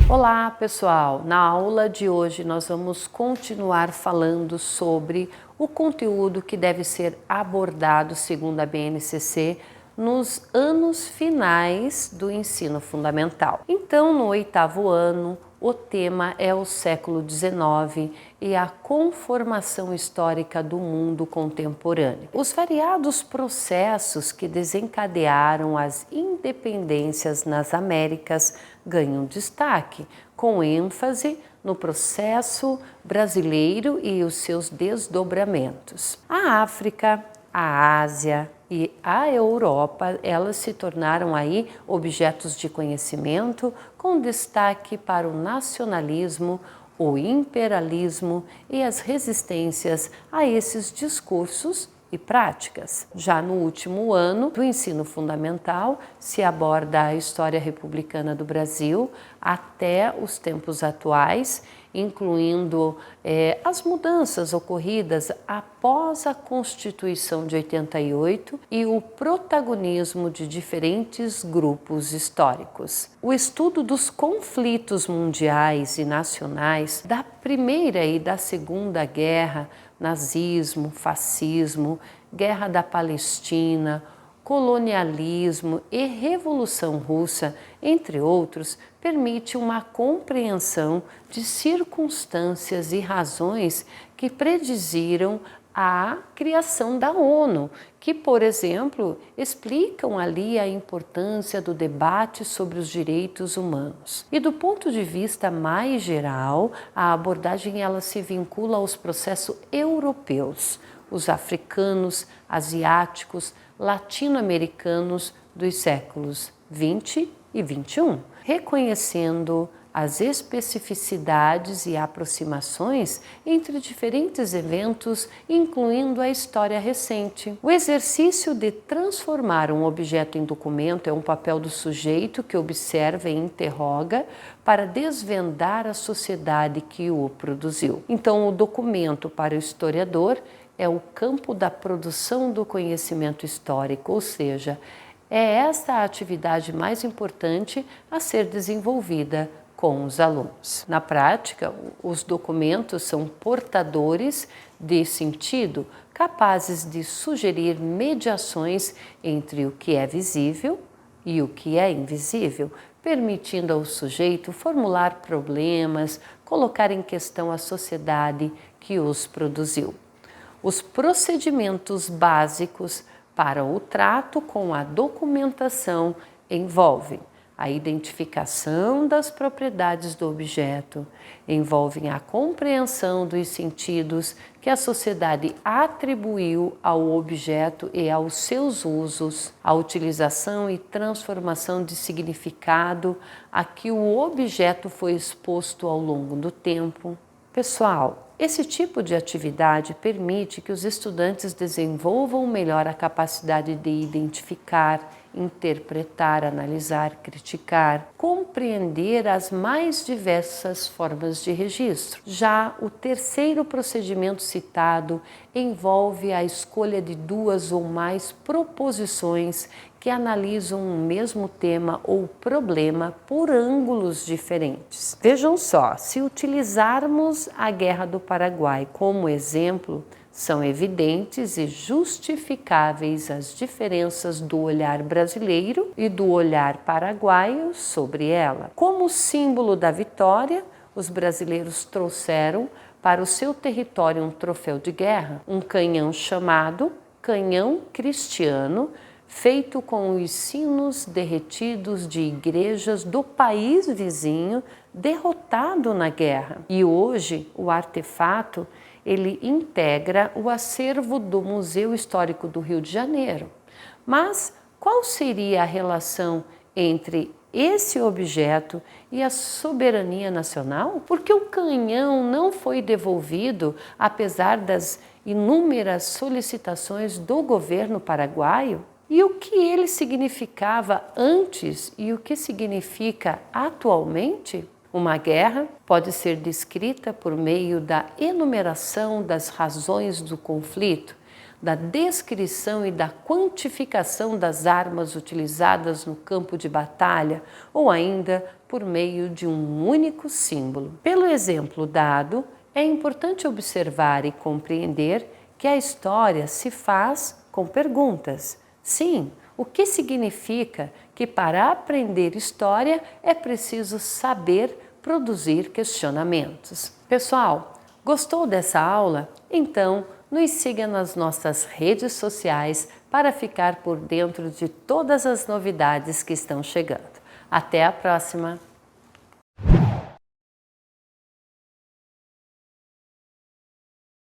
Olá pessoal, na aula de hoje nós vamos continuar falando sobre o conteúdo que deve ser abordado segundo a BNCC nos anos finais do ensino fundamental. Então, no 8º ano, o tema é o século XIX e a conformação histórica do mundo contemporâneo. Os variados processos que desencadearam as independências nas Américas ganham destaque, com ênfase no processo brasileiro e os seus desdobramentos. A África, a Ásia e a Europa, elas se tornaram aí objetos de conhecimento com destaque para o nacionalismo, o imperialismo e as resistências a esses discursos e práticas. Já no último ano do ensino fundamental, se aborda a história republicana do Brasil até os tempos atuais, incluindo as mudanças ocorridas após a Constituição de 88 e o protagonismo de diferentes grupos históricos. O estudo dos conflitos mundiais e nacionais da Primeira e da Segunda Guerra, nazismo, fascismo, Guerra da Palestina, colonialismo e Revolução Russa, entre outros, permite uma compreensão de circunstâncias e razões que prediziram a criação da ONU, que, por exemplo, explicam ali a importância do debate sobre os direitos humanos. E do ponto de vista mais geral, a abordagem ela se vincula aos processos europeus, os africanos, asiáticos, latino-americanos dos séculos 20 e 21, reconhecendo as especificidades e aproximações entre diferentes eventos, incluindo a história recente. O exercício de transformar um objeto em documento é um papel do sujeito que observa e interroga para desvendar a sociedade que o produziu. Então, o documento para o historiador é o campo da produção do conhecimento histórico, ou seja, é essa a atividade mais importante a ser desenvolvida com os alunos. Na prática, os documentos são portadores de sentido, capazes de sugerir mediações entre o que é visível e o que é invisível, permitindo ao sujeito formular problemas, colocar em questão a sociedade que os produziu. Os procedimentos básicos para o trato com a documentação envolvem a identificação das propriedades do objeto, envolvem a compreensão dos sentidos que a sociedade atribuiu ao objeto e aos seus usos, a utilização e transformação de significado a que o objeto foi exposto ao longo do tempo. Pessoal, esse tipo de atividade permite que os estudantes desenvolvam melhor a capacidade de identificar, interpretar, analisar, criticar, compreender as mais diversas formas de registro. Já o terceiro procedimento citado envolve a escolha de duas ou mais proposições que analisam um mesmo tema ou problema por ângulos diferentes. Vejam só, se utilizarmos a Guerra do Paraguai como exemplo, são evidentes e justificáveis as diferenças do olhar brasileiro e do olhar paraguaio sobre ela. Como símbolo da vitória, os brasileiros trouxeram para o seu território um troféu de guerra, um canhão chamado canhão cristiano, feito com os sinos derretidos de igrejas do país vizinho derrotado na guerra. E hoje o artefato ele integra o acervo do Museu Histórico do Rio de Janeiro. Mas qual seria a relação entre esse objeto e a soberania nacional? Porque o canhão não foi devolvido, apesar das inúmeras solicitações do governo paraguaio? E o que ele significava antes e o que significa atualmente? Uma guerra pode ser descrita por meio da enumeração das razões do conflito, da descrição e da quantificação das armas utilizadas no campo de batalha ou ainda por meio de um único símbolo. Pelo exemplo dado, é importante observar e compreender que a história se faz com perguntas. Sim, o que significa que para aprender história é preciso saber produzir questionamentos. Pessoal, gostou dessa aula? Então, nos siga nas nossas redes sociais para ficar por dentro de todas as novidades que estão chegando. Até a próxima!